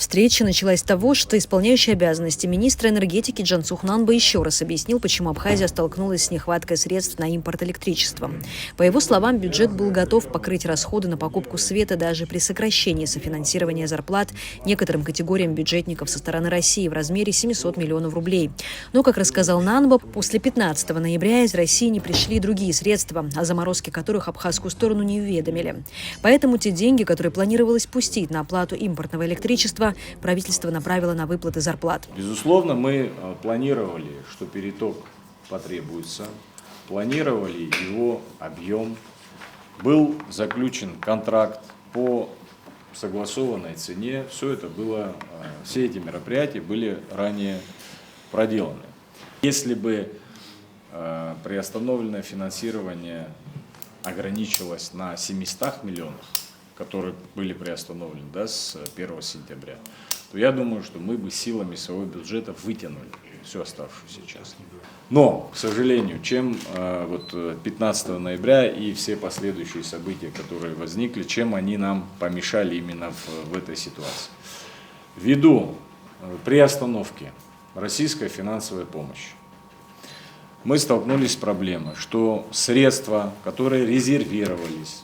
Встреча началась с того, что исполняющий обязанности министра энергетики Джансух Нанба еще раз объяснил, почему Абхазия столкнулась с нехваткой средств на импорт электричества. По его словам, бюджет был готов покрыть расходы на покупку света даже при сокращении софинансирования зарплат некоторым категориям бюджетников со стороны России в размере 700 миллионов рублей. Но, как рассказал Нанба, после 15 ноября из России не пришли другие средства, о заморозке которых абхазскую сторону не уведомили. Поэтому те деньги, которые планировалось пустить на оплату импортного электричества, правительство направило на выплаты зарплат. Безусловно, мы планировали, что переток потребуется, планировали его объем, был заключен контракт по согласованной цене, все эти мероприятия были ранее проделаны. Если бы приостановленное финансирование ограничилось на 700 миллионах, которые были приостановлены с 1 сентября, то я думаю, что мы бы силами своего бюджета вытянули всю оставшуюся часть. Но, к сожалению, чем 15 ноября и все последующие события, которые возникли, чем они нам помешали именно в этой ситуации. Ввиду приостановки российской финансовой помощи, мы столкнулись с проблемой, что средства, которые резервировались,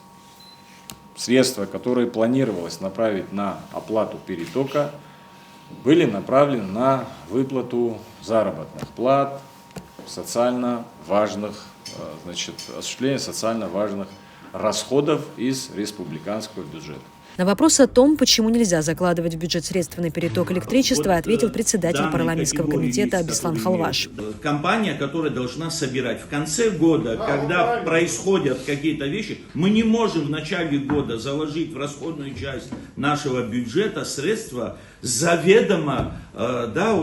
средства, которые планировалось направить на оплату перетока, были направлены на выплату заработных плат, осуществление социально важных расходов из республиканского бюджета. На вопрос о том, почему нельзя закладывать в бюджет средства на переток электричества, ответил председатель парламентского комитета Беслан Халваш. Компания, которая должна собирать в конце года, когда происходят какие-то вещи, мы не можем в начале года заложить в расходную часть нашего бюджета средства заведомо,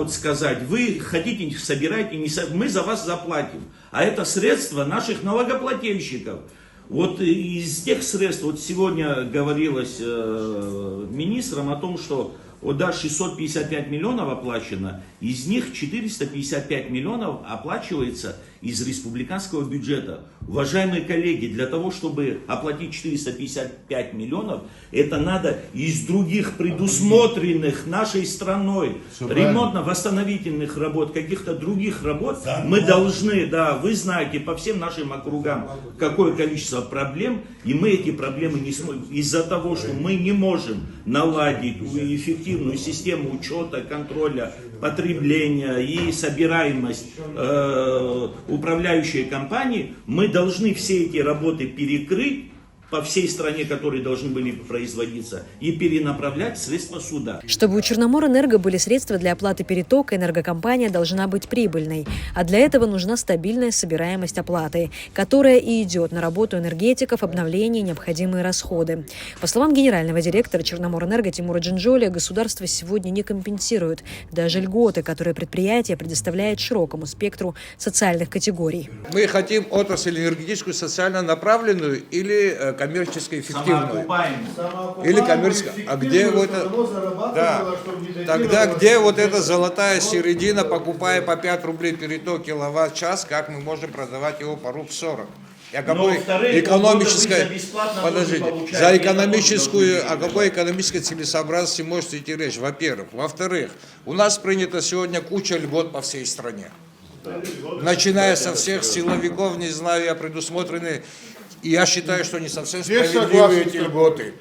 сказать, вы хотите, собирайте, мы за вас заплатим. А это средства наших налогоплательщиков. Вот из тех средств, сегодня говорилось министром о том, что 655 миллионов оплачено, из них 455 миллионов оплачивается из республиканского бюджета. Уважаемые коллеги, для того, чтобы оплатить 455 миллионов, это надо из других предусмотренных нашей страной ремонтно-восстановительных работ, каких-то других работ, мы должны, вы знаете, по всем нашим округам, какое количество проблем, и мы эти проблемы не сможем, из-за того, что мы не можем наладить эффективную систему учета, контроля, потребления и собираемость управляющей компании, мы должны все эти работы перекрыть по всей стране, которые должны были производиться, и перенаправлять средства суда. Чтобы у Черноморэнерго были средства для оплаты перетока, энергокомпания должна быть прибыльной. А для этого нужна стабильная собираемость оплаты, которая и идет на работу энергетиков, обновление и необходимые расходы. По словам генерального директора Черноморэнерго Тимура Джинджоли, государство сегодня не компенсирует даже льготы, которые предприятие предоставляет широкому спектру социальных категорий. Мы хотим отрасль энергетическую, социально направленную или коммерчески эффективную. Или коммерчески. А где тогда где эта золотая середина, покупая по 5 рублей переток киловатт-час, как мы можем продавать его по руб 40? О какой экономической, за экономическую, о какой экономической целесообразности может идти речь, во-первых. Во-вторых, у нас принято сегодня куча льгот по всей стране. Начиная со всех силовиков, не знаю, я предусмотрены. И я считаю, что не совсем справедливые эти льготы,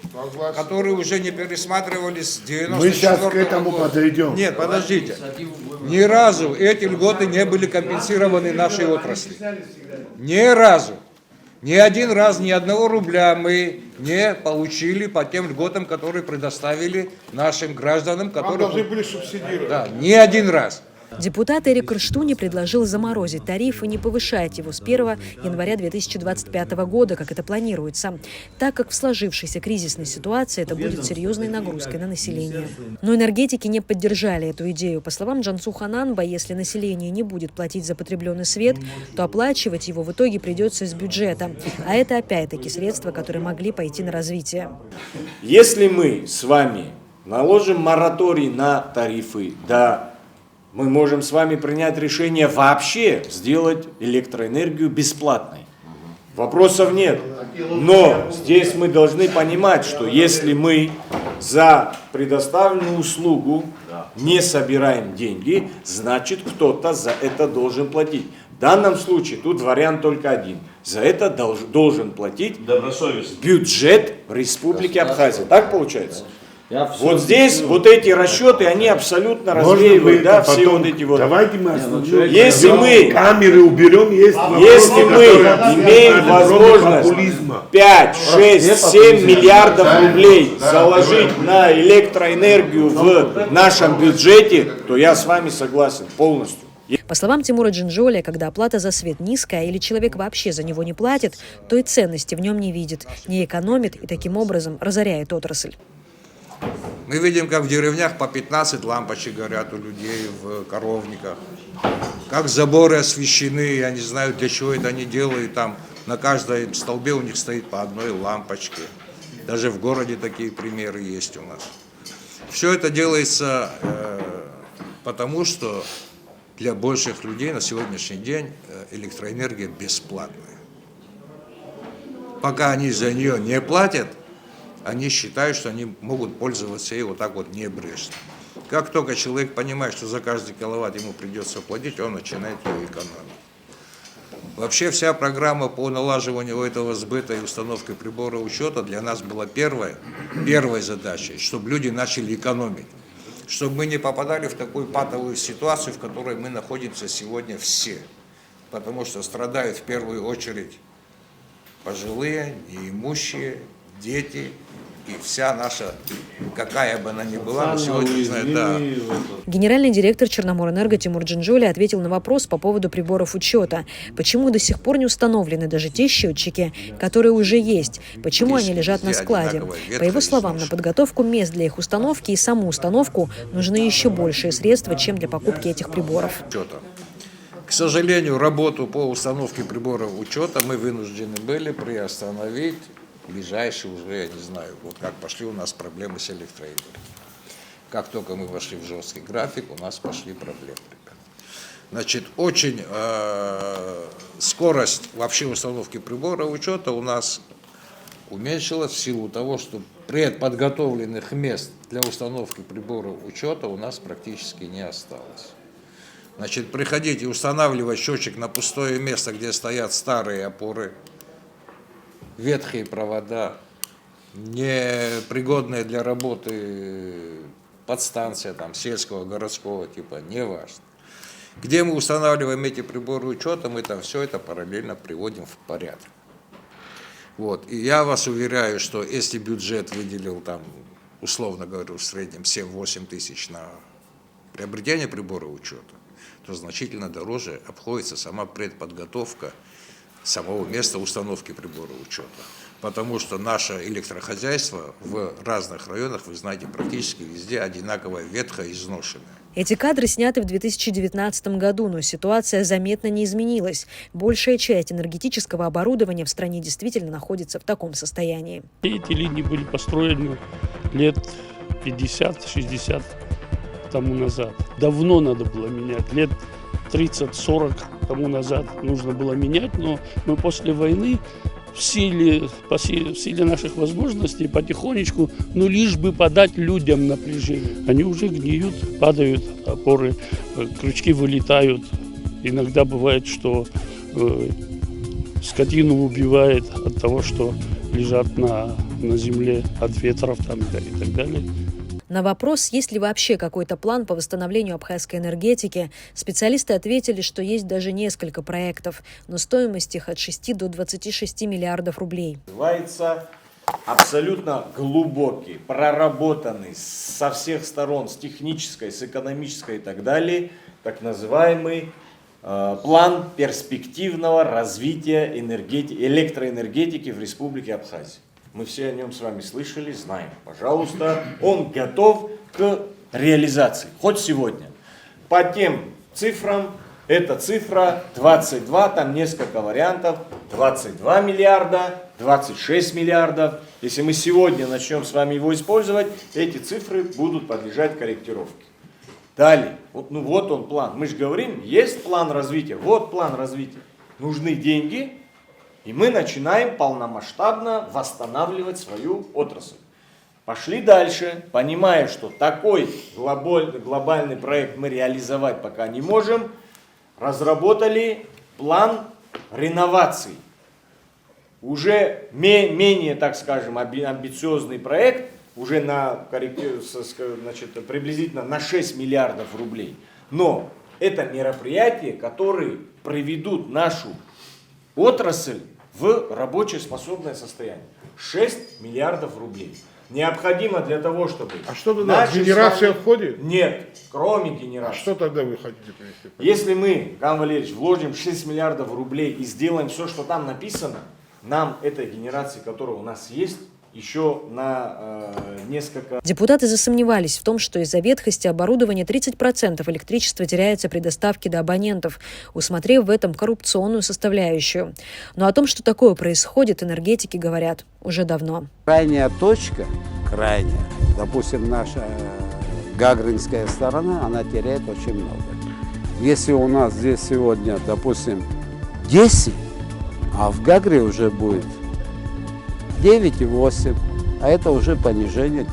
которые уже не пересматривались с 94 года. Мы сейчас к этому подойдем. Нет, подождите. Ни разу эти льготы не были компенсированы нашей отрасли. Ни разу. Ни один раз, ни одного рубля мы не получили по тем льготам, которые предоставили нашим гражданам, которые должны были субсидировать. Да, ни один раз. Депутат Эрик Рштуни предложил заморозить тариф и не повышать его с 1 января 2025 года, как это планируется, так как в сложившейся кризисной ситуации это будет серьезной нагрузкой на население. Но энергетики не поддержали эту идею. По словам Джансуха Нанба, если население не будет платить за потребленный свет, то оплачивать его в итоге придется из бюджета. А это опять-таки средства, которые могли пойти на развитие. Если мы с вами наложим мораторий на тарифы, мы можем с вами принять решение вообще сделать электроэнергию бесплатной. Вопросов нет. Но здесь мы должны понимать, что если мы за предоставленную услугу не собираем деньги, значит кто-то за это должен платить. В данном случае тут вариант только один. За это должен платить Добросовестно. бюджет Республики Абхазия. Так получается? Вот здесь вот эти расчеты, они абсолютно развеивают, да, все вот эти вот. Давайте мы основную Если мы камеры уберем, есть Если мы имеем возможность 5, 6, 7 миллиардов рублей заложить на электроэнергию в нашем бюджете, то я с вами согласен полностью. По словам Тимура Джинджоли, когда оплата за свет низкая или человек вообще за него не платит, то и ценности в нем не видит, не экономит и таким образом разоряет отрасль. Мы видим, как в деревнях по 15 лампочек горят у людей в коровниках. Как заборы освещены, я не знаю, для чего это они делают. Там на каждой столбе у них стоит по одной лампочке. Даже в городе такие примеры есть у нас. Все это делается потому, что для больших людей на сегодняшний день электроэнергия бесплатная. Пока они за нее не платят, они считают, что они могут пользоваться ей вот так вот небрежно. Как только человек понимает, что за каждый киловатт ему придется платить, он начинает ее экономить. Вообще вся программа по налаживанию этого сбыта и установкой прибора учета для нас была первой задачей, чтобы люди начали экономить. Чтобы мы не попадали в такую патовую ситуацию, в которой мы находимся сегодня все. Потому что страдают в первую очередь пожилые, неимущие, дети и вся наша, какая бы она ни была, но сегодня, да. Генеральный директор Черноморэнерго Тимур Джинджоли ответил на вопрос по поводу приборов учета. Почему до сих пор не установлены даже те счетчики, которые уже есть? Почему они лежат на складе? По его словам, на подготовку мест для их установки и саму установку нужны еще большие средства, чем для покупки этих приборов. К сожалению, работу по установке приборов учета мы вынуждены были приостановить. Ближайшие уже, я не знаю, вот как пошли у нас проблемы с электроэнергией. Как только мы вошли в жесткий график, у нас пошли проблемы. Значит, очень скорость вообще установки прибора учета у нас уменьшилась в силу того, что предподготовленных мест для установки прибора учета у нас практически не осталось. Значит, приходить и устанавливать счетчик на пустое место, где стоят старые опоры, ветхие провода, непригодные для работы подстанция там, сельского, городского типа, не важно. Где мы устанавливаем эти приборы учета, мы там все это параллельно приводим в порядок. Вот. И я вас уверяю, что если бюджет выделил там, условно говоря, в среднем 7-8 тысяч на приобретение прибора учета, то значительно дороже обходится сама предподготовка самого места установки прибора учета. Потому что наше электрохозяйство в разных районах, вы знаете, практически везде одинаково ветхое и изношенное. Эти кадры сняты в 2019 году, но ситуация заметно не изменилась. Большая часть энергетического оборудования в стране действительно находится в таком состоянии. Эти линии были построены лет 50-60 тому назад. Давно надо было менять, лет 30-40 тому назад нужно было менять, но мы после войны в силе наших возможностей потихонечку, ну лишь бы подать людям напряжение. Они уже гниют, падают опоры, крючки вылетают. Иногда бывает, что скотину убивает от того, что лежат на земле от ветров там, и так далее. На вопрос, есть ли вообще какой-то план по восстановлению абхазской энергетики, специалисты ответили, что есть даже несколько проектов, но стоимость их от 6 до 26 миллиардов рублей. Называется абсолютно глубокий, проработанный со всех сторон, с технической, с экономической и так далее, так называемый план перспективного развития электроэнергетики в Республике Абхазия. Мы все о нем с вами слышали, знаем. Пожалуйста, он готов к реализации. Хоть сегодня. По тем цифрам, эта цифра 22, там несколько вариантов. 22 миллиарда, 26 миллиардов. Если мы сегодня начнем с вами его использовать, эти цифры будут подлежать корректировке. Далее, вот он план. Мы же говорим, есть план развития, вот план развития. Нужны деньги. И мы начинаем полномасштабно восстанавливать свою отрасль. Пошли дальше, понимая, что такой глобальный проект мы реализовать пока не можем, разработали план реновации. Уже менее, так скажем, амбициозный проект, уже приблизительно на 6 миллиардов рублей. Но это мероприятия, которые приведут нашу отрасль в рабочеспособное состояние. 6 миллиардов рублей. Необходимо для того, чтобы... А что туда, генерация входит? Нет, кроме генерации. А что тогда вы хотите привести? Если мы, Иван Валерьевич, вложим 6 миллиардов рублей и сделаем все, что там написано, нам этой генерации, которая у нас есть, еще на несколько... Депутаты засомневались в том, что из-за ветхости оборудования 30% электричества теряется при доставке до абонентов, усмотрев в этом коррупционную составляющую. Но о том, что такое происходит, энергетики говорят уже давно. Крайняя точка, допустим, наша Гагринская сторона, она теряет очень много. Если у нас здесь сегодня, допустим, 10, а в Гагре уже будет 9,8, а это уже понижение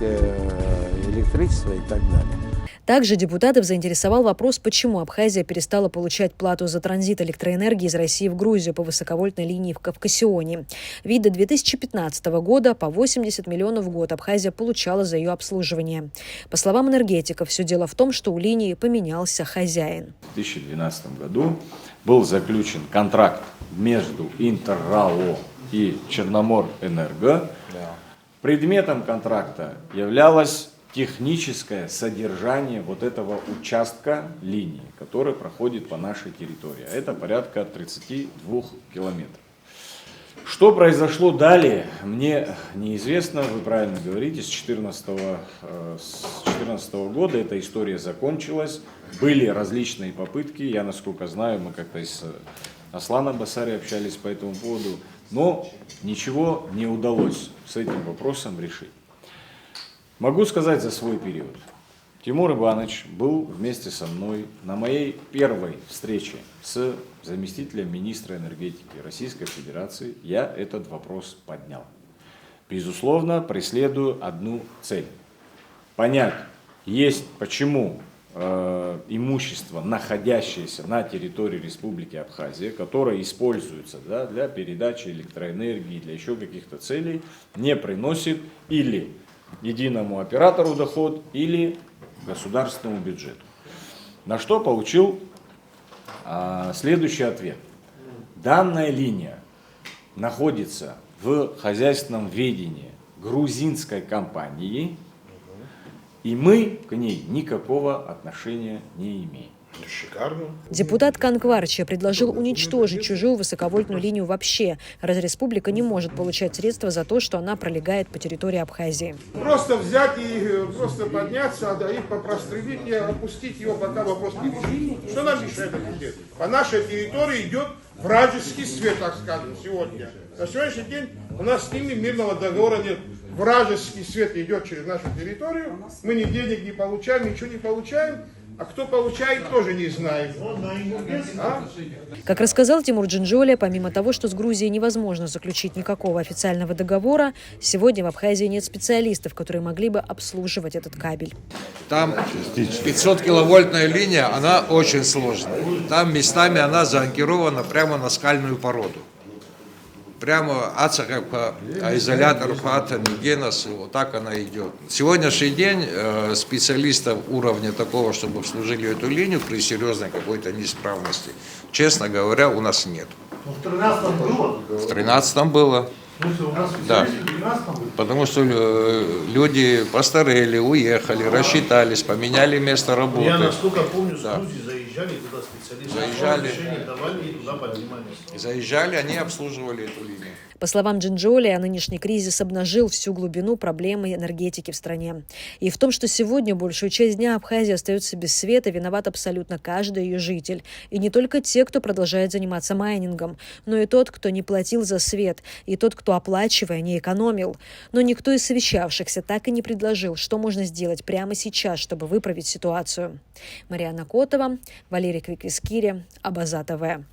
электричества и так далее. Также депутатов заинтересовал вопрос, почему Абхазия перестала получать плату за транзит электроэнергии из России в Грузию по высоковольтной линии в Кавкасионе. Ведь до 2015 года по 80 миллионов в год Абхазия получала за ее обслуживание. По словам энергетиков, все дело в том, что у линии поменялся хозяин. В 2012 году был заключен контракт между Интеррао и Черноморэнерго. Предметом контракта являлось техническое содержание вот этого участка линии, который проходит по нашей территории. Это порядка 32 километров. Что произошло далее, мне неизвестно. Вы правильно говорите, с 2014 года эта история закончилась. Были различные попытки. Я, насколько знаю, мы как-то с Асланом Басари общались по этому поводу. Но ничего не удалось с этим вопросом решить. Могу сказать за свой период. Тимур Иванович был вместе со мной на моей первой встрече с заместителем министра энергетики Российской Федерации. Я этот вопрос поднял. Безусловно, преследую одну цель. Понять, почему имущество, находящееся на территории Республики Абхазия, которое используется для передачи электроэнергии, для еще каких-то целей, не приносит или единому оператору доход, или государственному бюджету. На что получил следующий ответ. Данная линия находится в хозяйственном ведении грузинской компании, и мы к ней никакого отношения не имеем. Шикарно. Депутат Канкварча предложил уничтожить чужую высоковольтную линию вообще, раз республика не может получать средства за то, что она пролегает по территории Абхазии. Просто взять и просто подняться, их попрострелить и опустить его, пока вопрос не решит. Что нам мешает это делать? По нашей территории идет вражеский свет, так скажем, сегодня. На сегодняшний день у нас с ними мирного договора нет. Вражеский свет идет через нашу территорию, мы ни денег не получаем, ничего не получаем. А кто получает, тоже не знаем. Как рассказал Тимур Джинджоли, помимо того, что с Грузией невозможно заключить никакого официального договора, сегодня в Абхазии нет специалистов, которые могли бы обслуживать этот кабель. Там 500-киловольтная линия, она очень сложная. Там местами она заанкирована прямо на скальную породу. Прямо от изоляторов, от Генос, вот так она идет. Сегодняшний день специалистов уровня такого, чтобы обслужили эту линию при серьезной какой-то неисправности, честно говоря, у нас нет. В 13-м было? В 13-м было. Да. Потому что люди постарели, уехали, рассчитались, поменяли место работы. Я насколько помню, с Грузии заезжали туда специалисты. Заезжали. Давали и туда поднимали. Заезжали, они обслуживали эту линию. По словам Джинджоли, нынешний кризис обнажил всю глубину проблемы энергетики в стране. И в том, что сегодня большую часть дня Абхазия остается без света, виноват абсолютно каждый ее житель. И не только те, кто продолжает заниматься майнингом, но и тот, кто не платил за свет, и тот, кто, оплачивая, не экономил. Но никто из совещавшихся так и не предложил, что можно сделать прямо сейчас, чтобы выправить ситуацию. Марианна Котова, Валерий Квиквискири, Абаза ТВ.